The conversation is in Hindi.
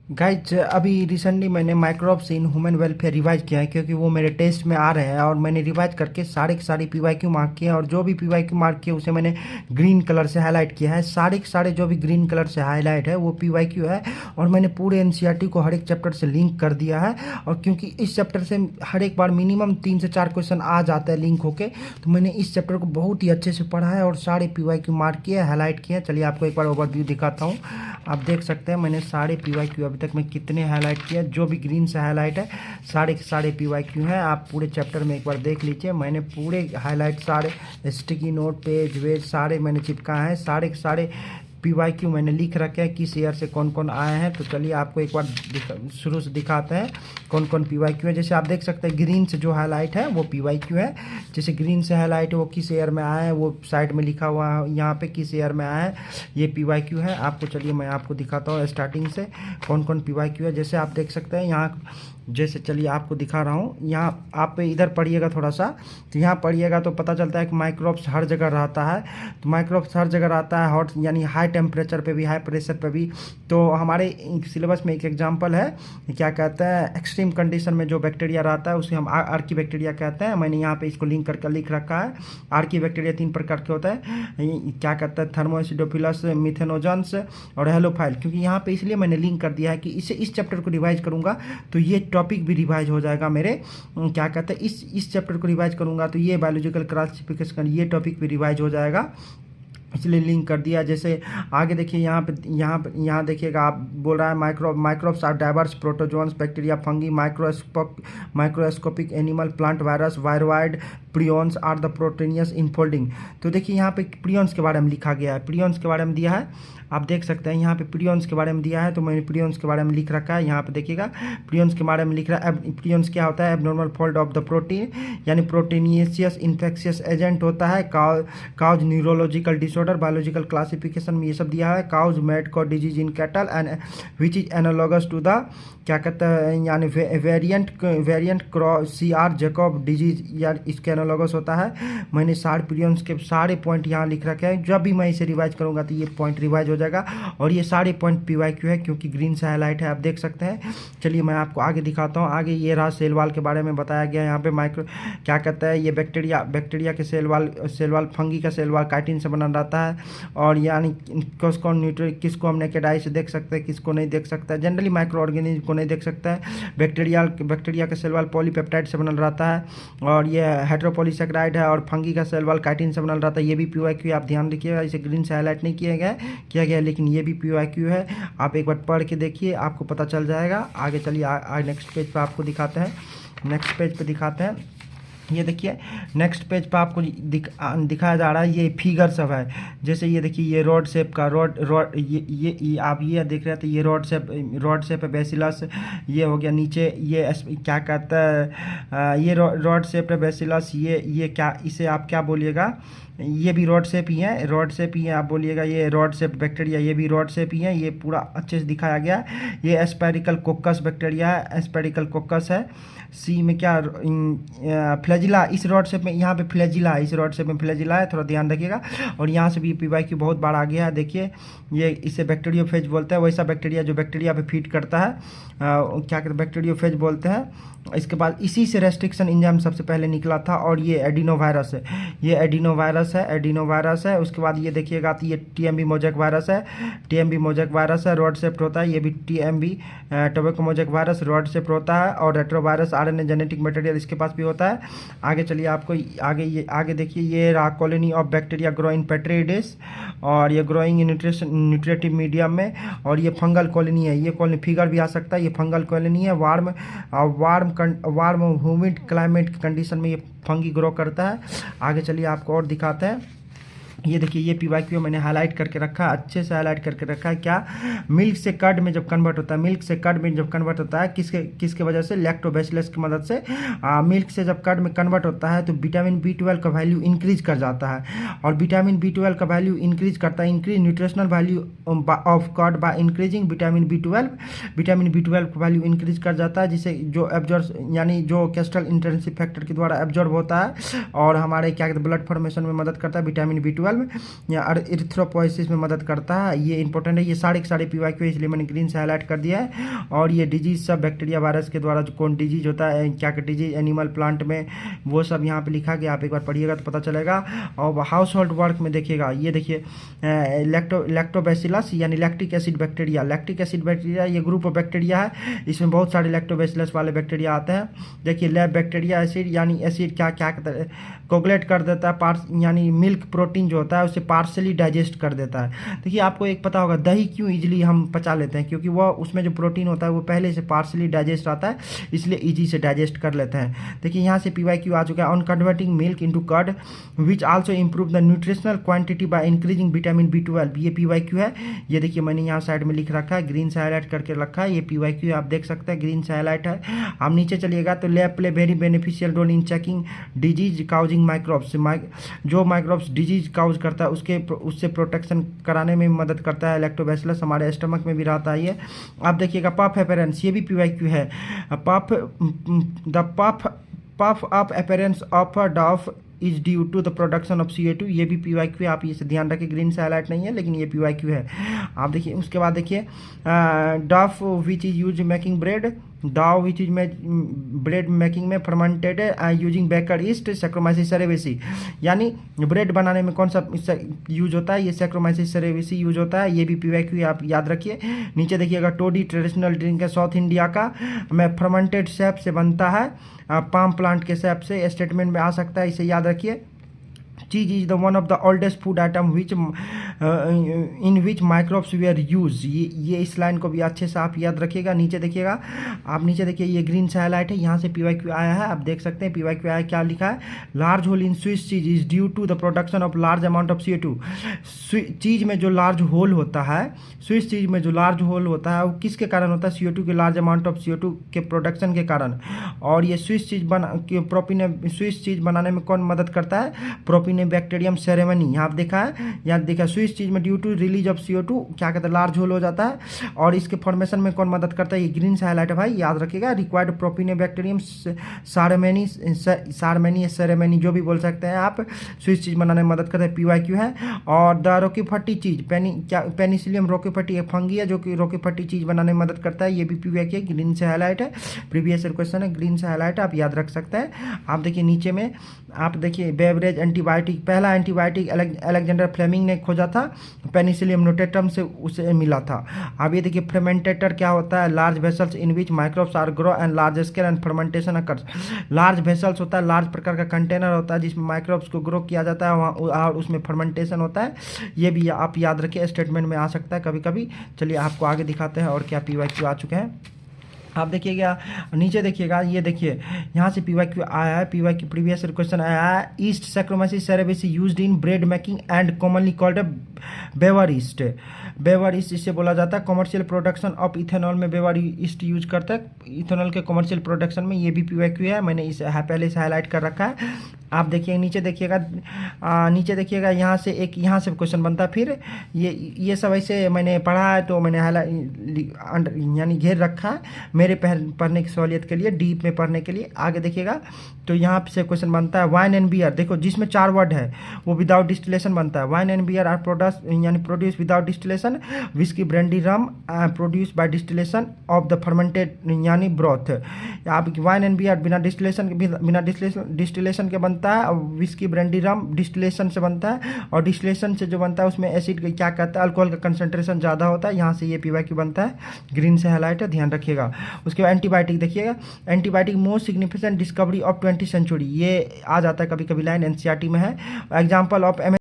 गाइज अभी रिसेंटली मैंने microbes in human welfare revise किया है, क्योंकि वो मेरे टेस्ट में आ रहे हैं और मैंने रिवाइज करके सारे के सारे पीवाईक्यू मार्क किए हैं। और जो भी पीवाईक्यू मार्क किए उसे मैंने ग्रीन कलर से हाईलाइट किया है। सारे के सारे जो भी ग्रीन कलर से हाईलाइट है वो पीवाईक्यू है। और मैंने पूरे एनसीईआरटी को हर एक चैप्टर से लिंक कर दिया है। और क्योंकि इस चैप्टर से हर एक बार मिनिमम 3 से 4 क्वेश्चन आ जाता है लिंक होके, तो मैंने इस चैप्टर को बहुत ही अच्छे से पढ़ा है और सारे पीवाईक्यू मार्क किए, हाईलाइट किए हैं। चलिए आपको एक बार ओवरव्यू दिखाता हूँ। आप देख सकते हैं मैंने सारे पीवाईक्यू अभी तक मैं कितने हाईलाइट किया, जो भी ग्रीन से हाईलाइट है सारे के सारे पीवाईक्यू हैं। आप पूरे चैप्टर में एक बार देख लीजिए, मैंने पूरे हाईलाइट सारे स्टिकी नोट पेज वेज सारे मैंने चिपकाए हैं। सारे के सारे पीवाईक्यू मैंने लिख रखे हैं किस ईयर से कौन कौन आए हैं। तो चलिए आपको एक बार शुरू से दिखाते हैं कौन कौन पीवाईक्यू है। जैसे आप देख सकते हैं ग्रीन से जो हाईलाइट है वो पीवाईक्यू है। जैसे ग्रीन से हाईलाइट है वो किस ईयर में आया है, वो साइड में लिखा हुआ है यहाँ पे किस ईयर में आया है, ये पीवाईक्यू है। आपको चलिए मैं आपको दिखाता हूँ स्टार्टिंग से कौन कौन पीवाईक्यू है। जैसे आप देख सकते हैं यहाँ, जैसे चलिए आपको दिखा रहा हूँ, यहाँ आप इधर पढ़िएगा थोड़ा सा, तो यहाँ पढ़िएगा तो पता चलता है कि माइक्रोब्स हर जगह रहता है। तो माइक्रोब्स हर जगह रहता है, हॉट यानी हाई टेम्परेचर पे भी, हाई प्रेशर पे भी। तो हमारे सिलेबस में एक एग्जांपल है, क्या कहते हैं, एक्सट्रीम कंडीशन में जो बैक्टीरिया रहता है उसे हम आर्की बैक्टीरिया कहते हैं। मैंने यहाँ पे इसको लिंक करके लिख रखा है। आर्की बैक्टीरिया 3 प्रकार के होता है, क्या कहता है, थर्मोएसिडोफिलस, मिथेनोजन्स और हेलोफाइल। क्योंकि यहाँ पे इसलिए मैंने लिंक कर दिया है कि इस चैप्टर को रिवाइज करूँगा तो ये टॉपिक भी रिवाइज हो जाएगा मेरे, क्या कहते हैं, इस चैप्टर को रिवाइज करूँगा तो ये बायोलॉजिकल क्लासिफिकेशन ये टॉपिक भी रिवाइज हो जाएगा, इसलिए लिंक कर दिया। जैसे आगे देखिए यहाँ देखिएगा, आप बोल रहा है microbes are diverse protozoans bacteria fungi microscopic animal plant virus viroid prions are the proteinaceous infolding. तो देखिए यहाँ पे प्रियॉन्स के बारे में लिखा गया है, प्रियॉन्स के बारे में दिया है। आप देख सकते हैं यहाँ पे प्रियॉन्स के बारे में दिया है, तो मैंने प्रियॉन्स के बारे में लिख रखा है। यहाँ पे देखिएगा प्रियॉन्स के बारे में लिख रहा है। प्रियॉन्स क्या होता है, abnormal fold of the protein, यानी प्रोटीनियस इन्फेक्शियस एजेंट होता है। Cause neurological disorder, biological classification में ये सब दिया है। Cause mad cow disease in cattle and which is analogous to the, क्या कहते हैं, यानी variant cross CR Jakob disease, या इसके एनालॉगस होता है। मैंने सारे प्रियॉन्स के सारे पॉइंट यहाँ लिख रखे हैं। जब भी मैं इसे रिवाइज करूँगा तो ये पॉइंट रिवाइज हो जाएगा। और ये सारे पॉइंट पीवाईक्यू है क्योंकि ग्रीन से हाईलाइट है, आप देख सकते हैं। चलिए मैं आपको आगे दिखाता हूँ। आगे ये रहा सेल वाल के बारे में बताया गया यहाँ पे। क्या कहता है, ये बैक्टीरिया के सेल वाल फंगी का सेल वाल काइटिन से बना रहता है। और यानी किसको हम नेकेड आई से देख सकते हैं, किसको नहीं देख सकता है। जनरली माइक्रो ऑर्गेनिज्म को नहीं देख सकता है। बैक्टीरिया का सेल वाल पॉलीपेप्टाइड से बनल रहता है और ये हेटेरोपॉलीसेकेराइड है। और फंगी का सेल वाल काइटिन से बनल रहता है। ये भी पीवाईक्यू, आप ध्यान रखिएगा, इसे ग्रीन से हाईलाइट नहीं किया गया लेकिन ये भी पीवाईक्यू है। आप एक बार पढ़ के देखिए, आपको पता चल जाएगा। आगे चलिए नेक्स्ट पेज पे आपको दिखाते हैं। नेक्स्ट पेज पे दिखाते हैं, ये देखिए नेक्स्ट पेज पे आपको दिखाया जा रहा है, ये फिगर सब है। जैसे ये देखिए, ये रॉड शेप का रॉड ये आप ये देख रहे थे, ये रॉड शेप है बेसिलस। ये हो गया नीचे, ये क्या कहता है, ये रॉड शेप है बेसिलस। ये क्या, इसे आप क्या बोलिएगा, ये भी रॉड शेप ही है, आप बोलिएगा। ये रॉड शेप बैक्टीरिया, ये भी रॉड शेप ही है। ये पूरा अच्छे से दिखाया गया। ये एस्पेरिकल कोकस बैक्टीरिया है, एस्पेरिकल कोकस है। सी में क्या, फ्लैजिला, इस रॉड शेप में, यहाँ पे फ्लैजिला है, इस रॉड शेप में फ्लैजिला है, थोड़ा ध्यान रखिएगा। और यहाँ से भी पीवाईक्यू बहुत बार आ गया है। देखिए ये, इसे बैक्टीरियोफेज बोलते हैं, वैसा बैक्टीरिया जो बैक्टीरिया पे फीड करता है, क्या कहते हैं, बैक्टीरियोफेज बोलते हैं। इसके बाद इसी से रेस्ट्रिक्शन एंजाइम सबसे पहले निकला था। और ये एडिनोवायरस है, ये एडिनोवायरस है। उसके बाद ये देखिएगा तो ये TMB मोजैक वायरस है, TMB मोजैक वायरस है, रॉड शेप्ड होता है। ये भी TMB tobacco mosaic virus rod shaped होता है। और रेट्रोवायरस RNA जेनेटिक मटेरियल इसके पास भी होता है। आगे चलिए, आपको आगे देखिए, ये रहा colony of bacteria grow in petri dish, और ये ग्रोइंग इन न्यूट्रिटिव मीडियम में। और ये फंगल कॉलोनी है, ये कॉलोनी फिगर भी आ सकता है, ये फंगल कॉलोनी है। वार्म ह्यूमिड क्लाइमेट कंडीशन में ये फंगी ग्रो करता है। आगे चलिए आपको और दिखाते हैं। ये देखिए, ये पीवाईक्यू मैंने हाईलाइट करके रखा है, अच्छे से हाईलाइट करके रखा है। क्या, मिल्क से कर्ड में जब कन्वर्ट होता है, किसके वजह से, लैक्टोबैसिलस की मदद से। मिल्क से जब कर्ड में कन्वर्ट होता है तो विटामिन B12 का वैल्यू इंक्रीज कर जाता है। और विटामिन B12 का वैल्यू इंक्रीज करता है, increase nutritional value of curd by increasing vitamin B12 का वैल्यू इंक्रीज कर जाता है, जिसे जो एब्जॉर्ब, यानी जो कैस्ट्रल इंटेंसिव फैक्टर के द्वारा एब्जॉर्ब होता है और हमारे क्या कहते हैं ब्लड फॉर्मेशन में मदद करता है विटामिन B12। B12 या एरिथ्रोपोइसिस में मदद करता है। ये इंपॉर्टेंट है, ये सारे के सारे PYQ है, इसलिए मैंने ग्रीन से हाईलाइट कर दिया है। और ये डिजीज सब बैक्टीरिया वायरस के द्वारा जो कौन डिजीज होता है, क्या क्या डिजीज एनिमल प्लांट में, वो सब यहाँ पे लिखा गया, आप एक बार पढ़िएगा तो पता चलेगा। और हाउस होल्ड वर्क में देखिएगा, ये देखिए लैक्टोबैसिलस यानी lactic acid bacteria. Lactic acid bacteria ये ग्रुप ऑफ बैक्टीरिया है, इसमें बहुत सारे लैक्टोबैसिलस वाले बैक्टीरिया आते हैं। देखिए लैब बैक्टीरिया एसिड यानी एसिड क्या क्या कोगुलेट कर देता है, यानी मिल्क प्रोटीन जो होता है उसे पार्सली डाइजेस्ट कर देता है। देखिए आपको एक पता होगा दही क्यों इजीली हम पचा लेते हैं, क्योंकि वह उसमें जो प्रोटीन होता है वो पहले से पार्सली डाइजेस्ट आता है, इसलिए इजी से डाइजेस्ट कर लेते हैं। देखिए यहाँ से PYQ आ चुका है, on converting milk into curd which also improve the nutritional quantity by increasing vitamin B12। ये PYQ है, ये देखिए मैंने यहाँ साइड में लिख रखा है, ग्रीन से हाईलाइट करके रखा है, ये PYQ आप देख सकते हैं, ग्रीन से हाईलाइट है। आप नीचे चलिएगा तो lab play very beneficial role in checking disease causing microbes. जो माइक्रोब्स डिजीज काउज करता है उससे प्रोटेक्शन कराने में मदद करता है। लैक्टोबैसिलस हमारे स्टमक में भी रहता है। ये आप देखिएगा पफ अपीयरेंस, ये भी PYQ है। Puff up appearance of a dough is due to the production of CO2। ये भी PYQ है, आप इसे ध्यान रखें, ग्रीन से हाईलाइट नहीं है लेकिन ये PYQ है। आप देखिए उसके बाद देखिए dough which is use making bread, dough which is bread making में fermented using baker yeast Saccharomyces cerevisiae. यानी ब्रेड बनाने में कौन सा यूज होता है, ये सैक्रोमाइसिस सेरेवेसी यूज होता है। ये भी PYQ आप याद रखिए। नीचे देखिएगा टोडी ट्रेडिशनल ड्रिंक है साउथ इंडिया का, में फर्मेंटेड सैप से बनता है, पाम प्लांट के सैप से, स्टेटमेंट में आ सकता है, इसे याद रखिए। Cheese is the one of the oldest food item which in which microbes we are use. ये इस लाइन को भी अच्छे से आप याद रखिएगा। नीचे देखिएगा, आप नीचे देखिए ये ग्रीन से हाईलाइट है, यहाँ से PYQ आया है, आप देख सकते हैं PYQ आया, क्या लिखा है, large hole in Swiss cheese is due to the production of large amount of CO2। Cheese में जो लार्ज होल होता है, स्विस चीज में जो लार्ज होल होता है वो किसके कारण होता है, CO2 के लार्ज अमाउंट ऑफ CO2 के प्रोडक्शन के कारण। और ये स्विस चीज बनाने में कौन मदद करता है, प्रोपिनोबैक्टीरियम सेरेमनी। यहाँ देखा है, यहाँ देखा स्विस चीज में due to release of CO2 क्या कहता है, लार्ज होल हो जाता है। और इसके फॉर्मेशन में कौन मदद करता है, ये ग्रीन से हाईलाइट है भाई, याद रखिएगा। रिक्वायर्ड प्रोपिनोबैक्टीरियम सेरेमनी जो भी बोल सकते हैं आप, स्विस चीज बनाने में मदद करता है, PYQ है। और द रोकीफट्टी चीज पेनिसिलियम रोकीफट्टी एक फंगी है जो कि रोकीफट्टी चीज बनाने में मदद करता है, ये भी PYQ है, ग्रीन से हाईलाइट है। प्रीवियस क्वेश्चन है, ग्रीन से हाईलाइट है, आप याद रख सकते हैं। आप देखिए नीचे में, आप देखिए बेवरेज एंटीबायोटिक, पहला एंटीबायोटिक अलेक्जेंडर फ्लेमिंग ने खोजा था, पेनिसिलियम नोटेटम से उसे मिला था। अब ये देखिए फर्मेंटेटर क्या होता है, large vessels in which microbes are grow and large scale and fermentation occurs. Large vessels होता है, लार्ज प्रकार का कंटेनर होता है जिसमें माइक्रोब्स को ग्रो किया जाता है, वहाँ और उसमें फर्मेंटेशन होता है। ये भी आप याद रखिए, स्टेटमेंट में आ सकता है कभी कभी। चलिए आपको आगे दिखाते हैं और क्या PYQ आ चुके हैं। आप देखिएगा नीचे देखिएगा, ये देखिए यहाँ से PYQ आया है, PYQ प्रीवियस क्वेश्चन आया है। Yeast Saccharomyces cerevisiae used in bread making and commonly called brewer yeast. Brewer yeast इसे बोला जाता है। कमर्शियल प्रोडक्शन ऑफ इथेनॉल में बेवर ईस्ट यूज करता है, इथेनॉल के कमर्शियल प्रोडक्शन में। ये भी PYQ है, मैंने इसे पहले से हाईलाइट कर रखा है। आप देखिए नीचे देखिएगा यहाँ से क्वेश्चन बनता है। फिर ये सब ऐसे मैंने पढ़ा है तो मैंने यानी घेर रखा है मेरे पढ़ने की सहूलियत के लिए, डीप में पढ़ने के लिए। आगे देखिएगा तो यहाँ से क्वेश्चन बनता है, वाइन एंड बियर, देखो जिसमें 4 वर्ड है वो विदाउट डिस्टिलेशन बनता है। Wine and beer are produce without distillation, whisky brandy rum produce by distillation of the fermented यानी ब्रॉथ। आप वाइन एंड बियर बिना डिस्टिलेशन के बनता है, और विस्की ब्रांडी रम डिस्टिलेशन से बनता है, और डिस्टिलेशन से जो बनता है उसमें एसिड क्या कहता है, अल्कोहल का कंसंट्रेशन ज़्यादा होता है। यहाँ से ये PYQ बनता है, ग्रीन से हाईलाइट है, ध्यान रखिएगा। उसके बाद एंटीबायोटिक देखिएगा, antibiotic most significant discovery of 20th century, ये आ जाता है कभी कभी लाइन, NCERT में है। Example of